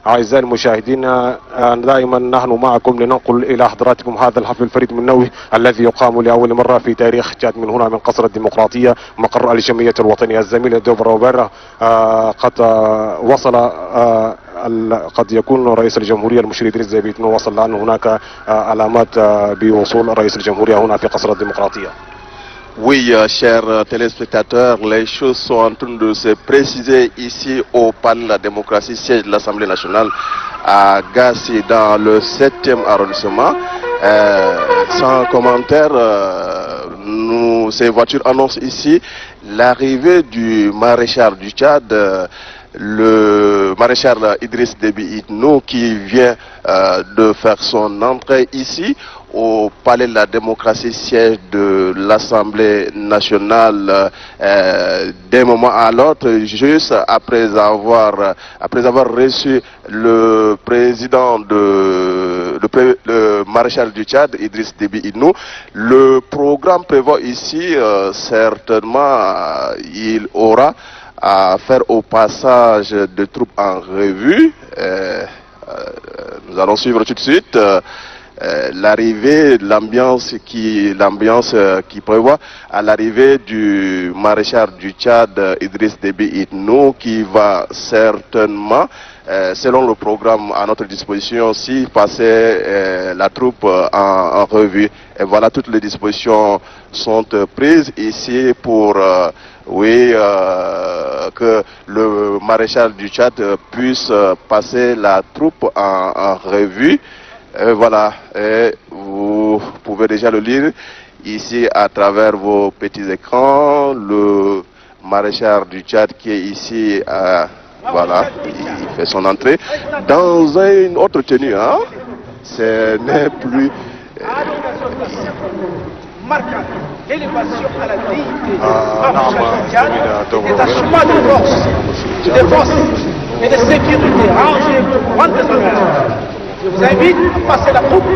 أعزائي المشاهدين، دائما نحن معكم لننقل إلى حضراتكم هذا الحفل الفريد من نوعه الذي يقام لأول مرة في تاريخ تشاد من هنا من قصر الديمقراطية مقر الجمعية الوطنية. الزميل دوب روبير قد وصل، قد يكون رئيس الجمهورية المشير إدريس ديبي إتنو وصل، لأن هناك علامات بوصول رئيس الجمهورية هنا في قصر الديمقراطية. Oui, chers téléspectateurs, les choses sont en train de se préciser ici au Palais de la démocratie, siège de l'Assemblée nationale à Gassi dans le 7e arrondissement. Sans commentaire, ces voitures annoncent ici l'arrivée du maréchal du Tchad, le maréchal Idriss Déby Itno, qui vient de faire son entrée ici au Palais de la démocratie, siège de l'Assemblée nationale, d'un moment à l'autre, juste après avoir reçu le président le maréchal du Tchad, Idriss Déby Itno. Le programme prévoit ici, certainement, il aura à faire au passage de troupes en revue. Nous allons suivre tout de suite l'arrivée, l'ambiance qui prévoit à l'arrivée du maréchal du Tchad, Idriss Déby Itno, qui va certainement, selon le programme à notre disposition, aussi passer la troupe en revue. Et voilà, toutes les dispositions sont prises ici pour que le maréchal du Tchad puisse passer la troupe en revue. Voilà, et vous pouvez déjà le lire ici à travers vos petits écrans. Le maréchal du Tchad qui est ici, voilà, il fait son entrée dans une autre tenue, hein. Ce n'est plus... l'élévation à la dignité des détachements de force et de sécurité. Rangez-vous, je vous invite à passer la troupe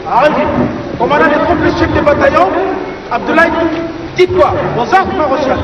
à revue. Commandant des troupes, le chef de bataillon, Abdoulaye, dites-toi, vos ordres, maréchal.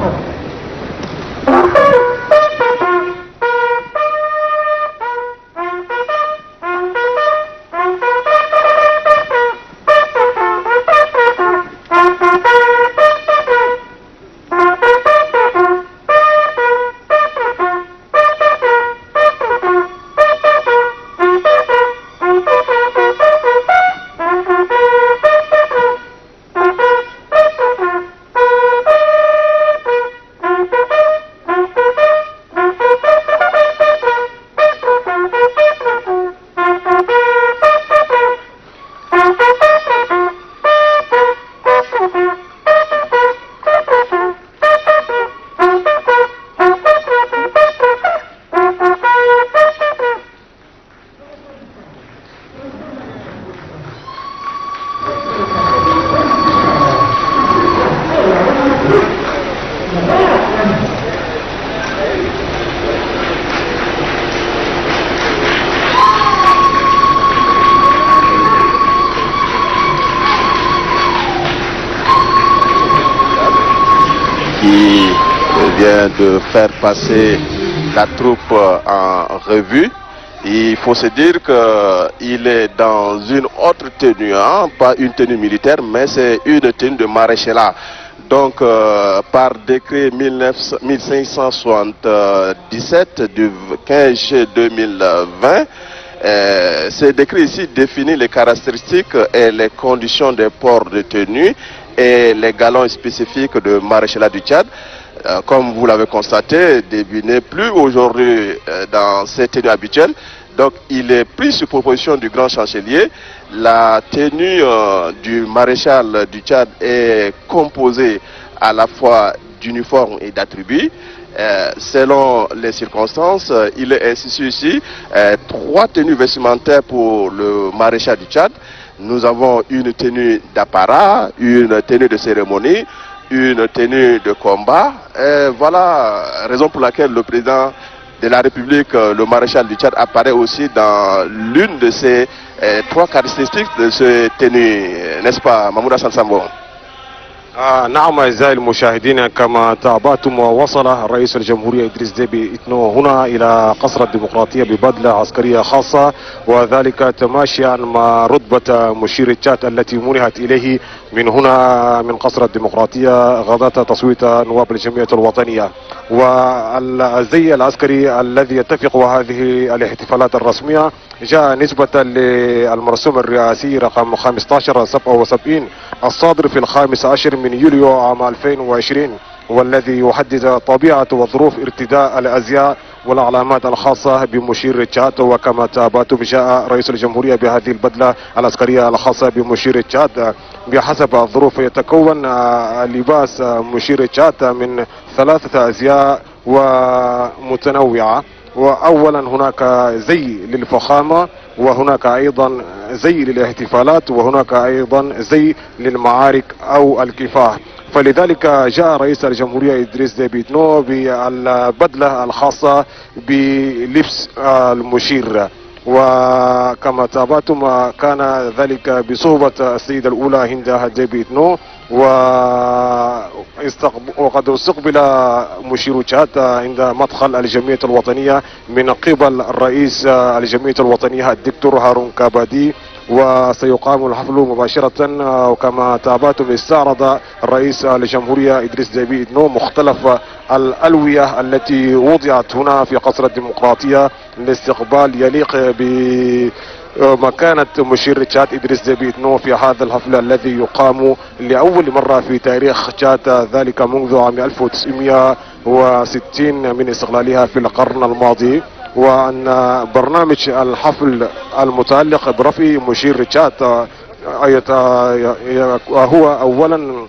De faire passer la troupe en revue. Il faut se dire qu'il est dans une autre tenue, hein, pas une tenue militaire, mais c'est une tenue de maréchalat. Donc, par décret 1577 du 15 juillet 2020, ce décret ici définit les caractéristiques et les conditions des ports de tenue et les galons spécifiques de maréchalat du Tchad. Comme vous l'avez constaté, Déby n'est plus aujourd'hui dans ses tenues habituelles. Donc il est pris sur proposition du grand chancelier. La tenue du maréchal du Tchad est composée à la fois d'uniformes et d'attributs. Selon les circonstances, il est ainsi ici 3 tenues vestimentaires pour le maréchal du Tchad. Nous avons une tenue d'apparat, une tenue de cérémonie, une tenue de combat. Et voilà, raison pour laquelle le président de la République, le maréchal du Tchad, apparaît aussi dans l'une de ces 3 caractéristiques de cette tenue, n'est-ce pas, Mamoudou Hassan Sambo? نعم أعزائي المشاهدين، كما تابعتم وصل رئيس الجمهورية إدريس ديبي إتنو هنا إلى قصر الديمقراطية ببدلة عسكرية خاصة، وذلك تماشيا مع رتبة مشير تشاد التي منحت إليه من هنا من قصر الديمقراطية غداة تصويت نواب الجمعية الوطنية. والزي العسكري الذي يتفق هذه الاحتفالات الرسمية جاء نسبة للمرسوم الرئاسي رقم 1577 الصادر في 15 من يوليو عام 2020، والذي يحدد طبيعة وظروف ارتداء الأزياء والعلامات الخاصة بمشير تشاد. وكما تابعتم جاء رئيس الجمهورية بهذه البدلة العسكرية الخاصة بمشير تشاد. بحسب الظروف يتكون لباس مشير تشاد من 3 أزياء ومتنوعة، وأولا هناك زي للفخامة، وهناك أيضا زي للاحتفالات، وهناك أيضا زي للمعارك أو الكفاح. فلذلك جاء رئيس الجمهورية إدريس ديبي إتنو بالبدلة الخاصة بلبس المشير. وكما تابعتم كان ذلك بصحبة السيدة الأولى هند ديبي إتنو، وقد استقبل مشير تشاد عند مدخل الجمعية الوطنية من قبل رئيس الجمعية الوطنية الدكتور هارون كابادي، وسيقام الحفل مباشرة. وكما تابعتم استعرض رئيس الجمهورية إدريس ديبي إتنو مختلف الألوية التي وضعت هنا في قصر الديمقراطية لاستقبال يليق بمكانة مشير تشاد إدريس ديبي إتنو في هذا الحفل الذي يقام لأول مرة في تاريخ تشاد، ذلك منذ عام 1960 من استقلالها في القرن الماضي. وأن برنامج الحفل المتعلق برفع مشير تشاد هو أولا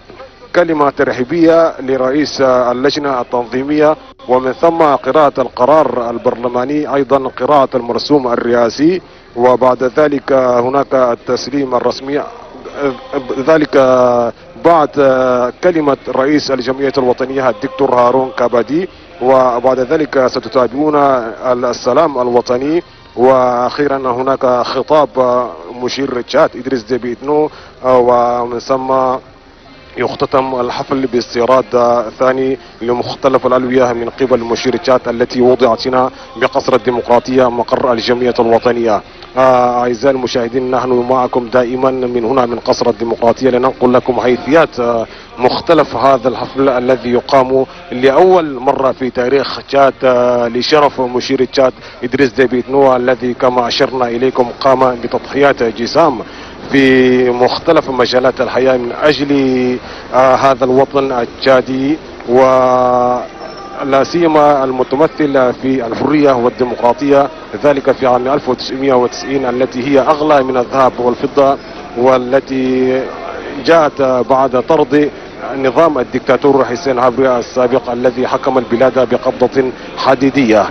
كلمة ترحيبية لرئيس اللجنة التنظيمية، ومن ثم قراءة القرار البرلماني، أيضا قراءة المرسوم الرئاسي، وبعد ذلك هناك التسليم الرسمي، ذلك بعد كلمة رئيس الجمعية الوطنية الدكتور هارون كابادي، وبعد ذلك ستتابعون السلام الوطني، واخيرا هناك خطاب مشير تشاد إدريس ديبي إتنو، ومن ثم يختتم الحفل باستيراد ثاني لمختلف الألوية من قبل مشير تشاد التي وضعت هنا بقصر الديمقراطية مقر الجمعية الوطنية. أعزائي المشاهدين، نحن معكم دائما من هنا من قصر الديمقراطية لننقل لكم حيثيات مختلف هذا الحفل الذي يقام لأول مرة في تاريخ تشاد لشرف مشير تشاد إدريس ديبي إتنو، الذي كما أشرنا إليكم قام بتضحيات جسام في مختلف مجالات الحياة من أجل هذا الوطن التشادي، ولا سيما المتمثل في الحرية والديمقراطية، ذلك في عام 1990 التي هي أغلى من الذهب والفضة، والتي جاءت بعد طرد نظام الدكتاتور حسين عبري السابق الذي حكم البلاد بقبضة حديدية.